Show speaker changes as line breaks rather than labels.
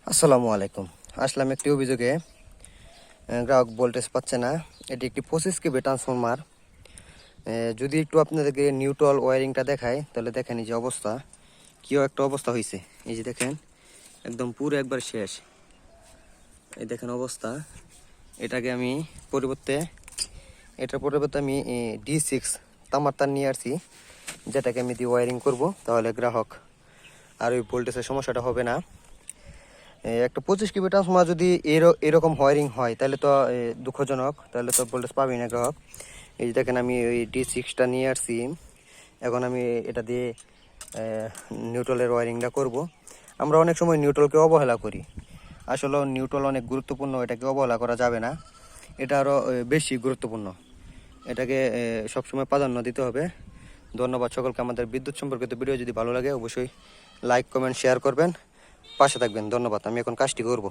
আসসালামু আলাইকুম। আসলাম একটি অভিযোগে, গ্রাহক ভোল্টেজ পাচ্ছে না। এটি একটি 25 কেভি ট্রান্সফরমার। যদি একটু আপনাদেরকে নিউট্রাল ওয়ারিংটা দেখায় তাহলে দেখেন এই যে অবস্থা, কিও একটা অবস্থা হয়েছে। এই যে দেখেন একদম পুরো একবার শেষ। এই দেখেন অবস্থা। এটাকে আমি এটার পরিবর্তে আমি D6 তামার তার নিয়ে আসছি, যেটাকে আমি দিয়ে ওয়ারিং করব, তাহলে গ্রাহক আর ওই ভোল্টেজের সমস্যাটা হবে না। একটা 25 কেভি ট্রান্সফরমার যদি এরকম ওয়ারিং হয় তাহলে তো দুঃখজনক, তাহলে তো ভোল্টেজ পাবেই না গ্রাহক। এই যে দেখেন আমি ওই D6টা নিয়ে আসছি। এখন আমি এটা দিয়ে নিউট্রালের ওয়ারিংটা করব। আমরা অনেক সময় নিউট্রালকে অবহেলা করি, আসলে নিউট্রাল অনেক গুরুত্বপূর্ণ, এটাকে অবহেলা করা যাবে না। এটা আরও বেশি গুরুত্বপূর্ণ, এটাকে সবসময় প্রাধান্য দিতে হবে। ধন্যবাদ সকলকে। আমাদের বিদ্যুৎ সম্পর্কিত ভিডিও যদি ভালো লাগে অবশ্যই লাইক কমেন্ট শেয়ার করবেন, পাশে থাকবেন। ধন্যবাদ। আমি এখন কাজটি করব।